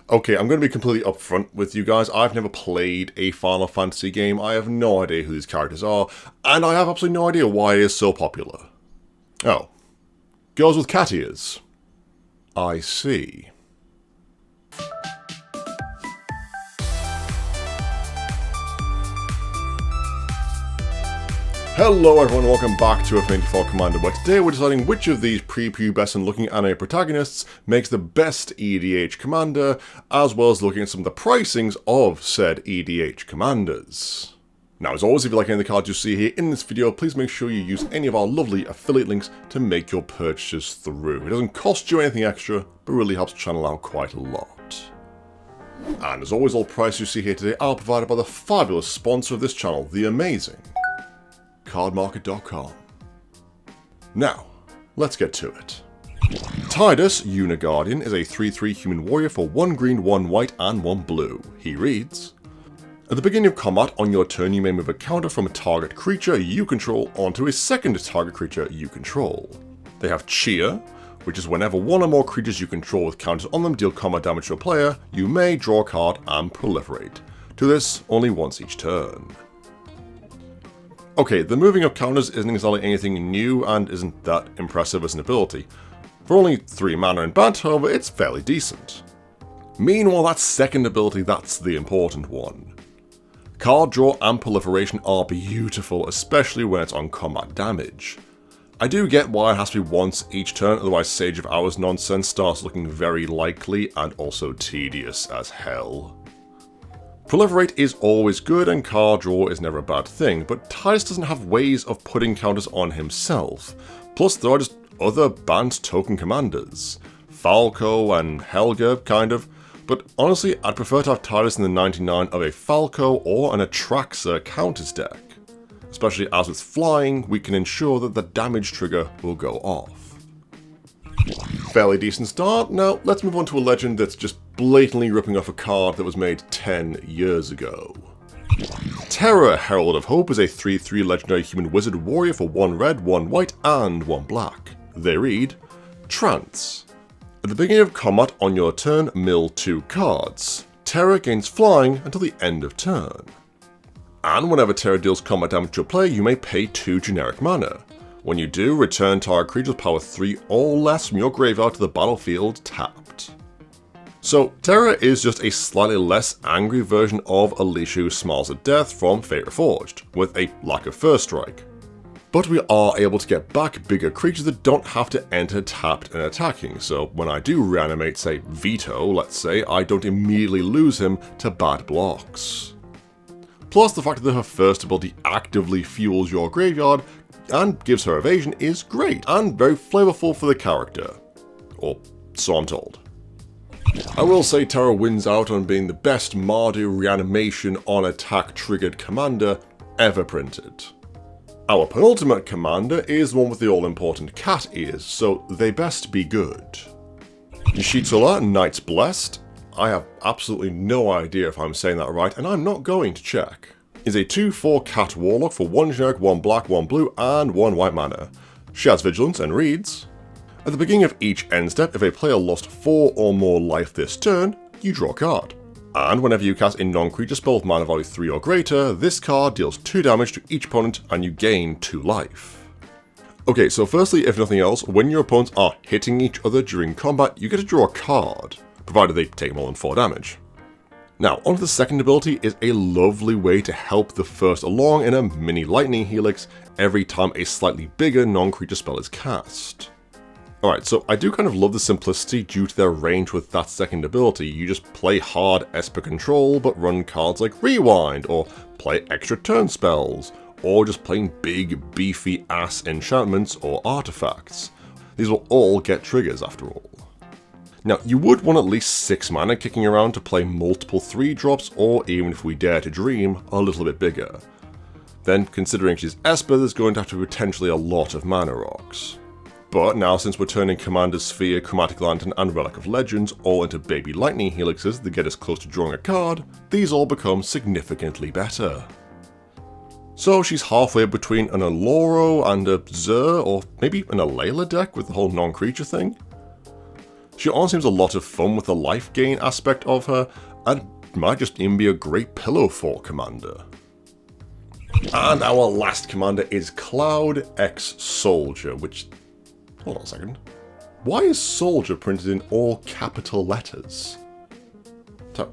Okay, I'm going to be completely upfront with you guys. I've never played a Final Fantasy game. I have no idea who these characters are, and I have absolutely no idea why it is so popular. Oh. Girls with cat ears. I see. Hello everyone, welcome back to Affinity for Commander, where today we're deciding which of these prepubescent looking anime protagonists makes the best EDH commander, as well as looking at some of the pricings of said EDH commanders. Now, as always, if you like any of the cards you see here in this video, please make sure you use any of our lovely affiliate links to make your purchases through. It doesn't cost you anything extra, but really helps channel out quite a lot. And as always, all prices you see here today are provided by the fabulous sponsor of this channel, the amazing cardmarket.com. Now, let's get to it. Tidus, Uniguardian, is a 3/3 human warrior for 1 green, 1 white, and 1 blue. He reads: at the beginning of combat, on your turn you may move a counter from a target creature you control onto a second target creature you control. They have Cheer, which is whenever one or more creatures you control with counters on them deal combat damage to a player, you may draw a card and proliferate. Do this only once each turn. Okay, the moving of counters isn't exactly anything new and isn't that impressive as an ability. For only 3 mana in Bant, however, it's fairly decent. Meanwhile, that second ability, that's the important one. Card draw and proliferation are beautiful, especially when it's on combat damage. I do get why it has to be once each turn, otherwise Sage of Hours nonsense starts looking very likely and also tedious as hell. Proliferate is always good and card draw is never a bad thing, but Tidus doesn't have ways of putting counters on himself. Plus there are just other Bant token commanders. Falco and Helga, kind of. But honestly, I'd prefer to have Tidus in the 99 of a Falco or an Atraxa counters deck. Especially as with flying, we can ensure that the damage trigger will go off. Fairly decent start. Now let's move on to a legend that's just blatantly ripping off a card that was made 10 years ago. Terra, Herald of Hope, is a 3/3 legendary human wizard warrior for 1 red, 1 white, and 1 black. They read: Trance. At the beginning of combat on your turn, mill 2 cards. Terra gains flying until the end of turn. And whenever Terra deals combat damage to a player, you may pay 2 generic mana. When you do, return target creature with power 3 or less from your graveyard to the battlefield tapped. So, Terra is just a slightly less angry version of Alicia who smiles at death from Fate Reforged, with a lack of first strike. But we are able to get back bigger creatures that don't have to enter tapped and attacking, so when I do reanimate, say, Vito, let's say, I don't immediately lose him to bad blocks. Plus, the fact that her first ability actively fuels your graveyard and gives her evasion is great, and very flavorful for the character. Or so I'm told. I will say Terra wins out on being the best Mardu reanimation on attack triggered commander ever printed. Our penultimate commander is the one with the all-important cat ears, so they best be good. Yshtola, Knight's Blessed, I have absolutely no idea if I'm saying that right, and I'm not going to check, is a 2/4 cat warlock for 1 generic, 1 black, 1 blue, and 1 white mana. She has vigilance and reads: at the beginning of each end step, if a player lost 4 or more life this turn, you draw a card. And whenever you cast a non-creature spell with mana value 3 or greater, this card deals 2 damage to each opponent and you gain 2 life. Okay, so firstly, if nothing else, when your opponents are hitting each other during combat, you get to draw a card, provided they take more than 4 damage. Now, onto the second ability is a lovely way to help the first along in a mini lightning helix every time a slightly bigger non-creature spell is cast. Alright, so I do kind of love the simplicity due to their range with that second ability. You just play hard Esper control, but run cards like Rewind, or play extra turn spells, or just playing big, beefy ass enchantments or artifacts. These will all get triggers after all. Now, you would want at least 6 mana kicking around to play multiple 3-drops, or even if we dare to dream, a little bit bigger. Then, considering she's Esper, there's going to have to be potentially a lot of mana rocks. But now, since we're turning Commander Sphere, Chromatic Lantern, and Relic of Legends all into baby lightning helixes that get us close to drawing a card, these all become significantly better. So she's halfway between an Aloro and a Zur, or maybe an Alayla deck with the whole non-creature thing. She also seems a lot of fun with the life gain aspect of her, and might just even be a great pillow fort commander. And our last commander is Cloud X Soldier, which... hold on a second. Why is Soldier printed in all capital letters? So,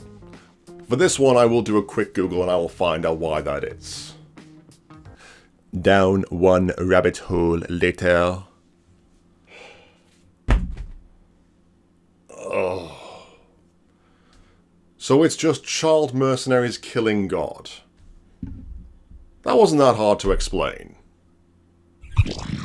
for this one I will do a quick Google and I will find out why that is. Down one rabbit hole later. Oh. So it's just child mercenaries killing God. That wasn't that hard to explain.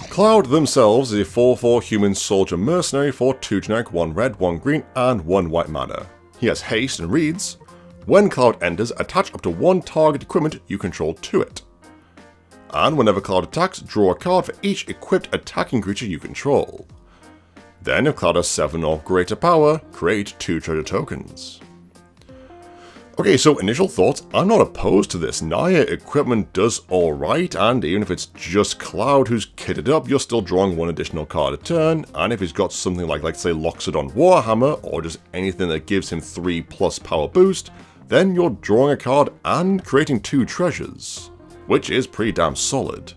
Cloud themselves is a 4/4 human soldier mercenary for 2 generic, 1 red, 1 green, and 1 white mana. He has haste and reads, when Cloud enters, attach up to 1 target equipment you control to it. And whenever Cloud attacks, draw a card for each equipped attacking creature you control. Then if Cloud has 7 or greater power, create 2 treasure tokens. Okay, so initial thoughts, I'm not opposed to this. Naya equipment does alright, and even if it's just Cloud who's kitted up, you're still drawing 1 additional card a turn, and if he's got something like say Loxodon Warhammer, or just anything that gives him 3+ power boost, then you're drawing a card and creating 2 treasures, which is pretty damn solid.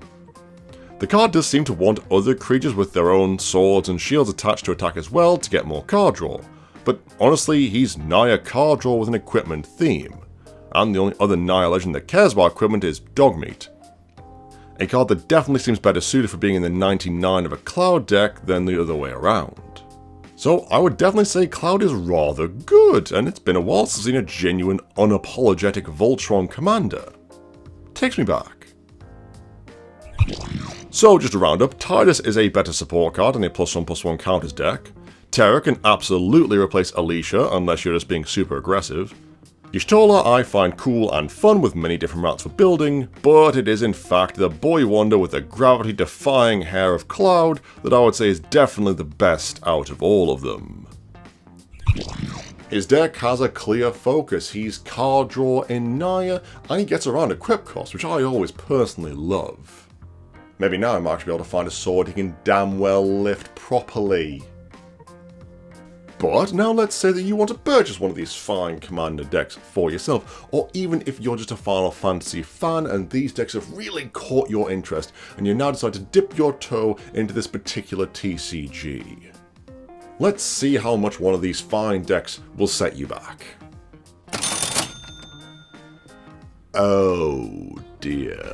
The card does seem to want other creatures with their own swords and shields attached to attack as well to get more card draw. But honestly, he's Naya card draw with an equipment theme, and the only other Naya legend that cares about equipment is Dogmeat. A card that definitely seems better suited for being in the 99 of a Cloud deck than the other way around. So I would definitely say Cloud is rather good, and it's been a while since I've seen a genuine, unapologetic Voltron commander. Takes me back. So just to round up, Tidus is a better support card in a +1/+1 counters deck. Terra can absolutely replace Alicia unless you're just being super aggressive. Yshtola I find cool and fun with many different routes for building, but it is in fact the boy wonder with the gravity-defying hair of Cloud that I would say is definitely the best out of all of them. His deck has a clear focus, he's card draw in Naya, and he gets around equip cost, which I always personally love. Maybe now I might actually be able to find a sword he can damn well lift properly. But now let's say that you want to purchase one of these fine commander decks for yourself, or even if you're just a Final Fantasy fan and these decks have really caught your interest and you now decide to dip your toe into this particular TCG. Let's see how much one of these fine decks will set you back. Oh dear.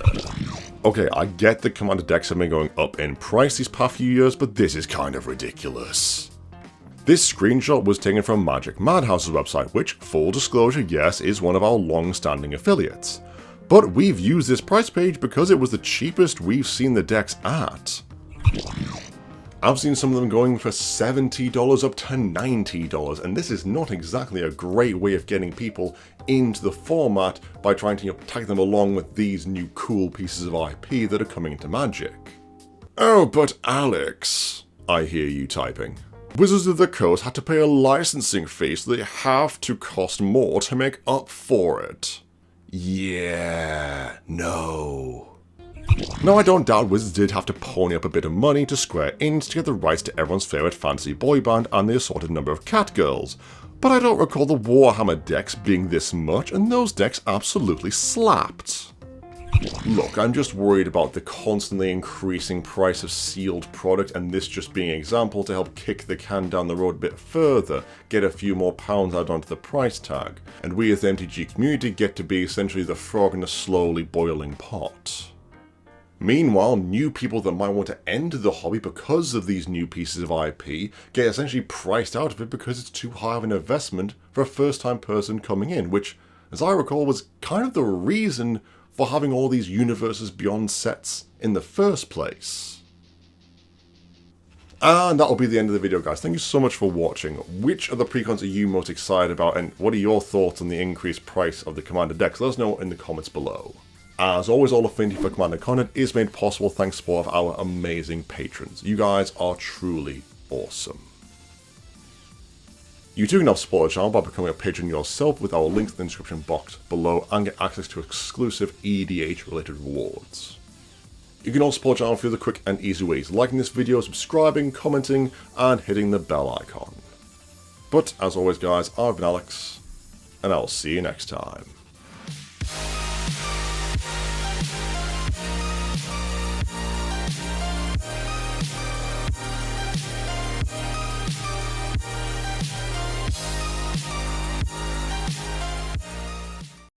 Okay, I get that commander decks have been going up in price these past few years, but this is kind of ridiculous. This screenshot was taken from Magic Madhouse's website, which, full disclosure, yes, is one of our long-standing affiliates. But we've used this price page because it was the cheapest we've seen the decks at. I've seen some of them going for $70 up to $90, and this is not exactly a great way of getting people into the format by trying to tag them along with these new cool pieces of IP that are coming into Magic. Oh, but Alex, I hear you typing. Wizards of the Coast had to pay a licensing fee, so they have to cost more to make up for it. Yeah, no. Now I don't doubt Wizards did have to pony up a bit of money to Square Enix to get the rights to everyone's favourite fantasy boy band and the assorted number of catgirls, but I don't recall the Warhammer decks being this much, and those decks absolutely slapped. Look, I'm just worried about the constantly increasing price of sealed product, and this just being an example to help kick the can down the road a bit further, get a few more pounds added onto the price tag, and we as the MTG community get to be essentially the frog in a slowly boiling pot. Meanwhile, new people that might want to enter the hobby because of these new pieces of IP get essentially priced out of it because it's too high of an investment for a first-time person coming in, which, as I recall, was kind of the reason for having all these Universes Beyond sets in the first place. And that'll be the end of the video, guys. Thank you so much for watching. Which of the precons are you most excited about, and what are your thoughts on the increased price of the Commander decks? Let us know in the comments below. As always, all Affinity for Commander content is made possible thanks to support of our amazing patrons. You guys are truly awesome. You too can help support the channel by becoming a patron yourself with our links in the description box below and get access to exclusive EDH related rewards. You can also support the channel through the quick and easy ways, liking this video, subscribing, commenting, and hitting the bell icon. But as always guys, I've been Alex, and I'll see you next time.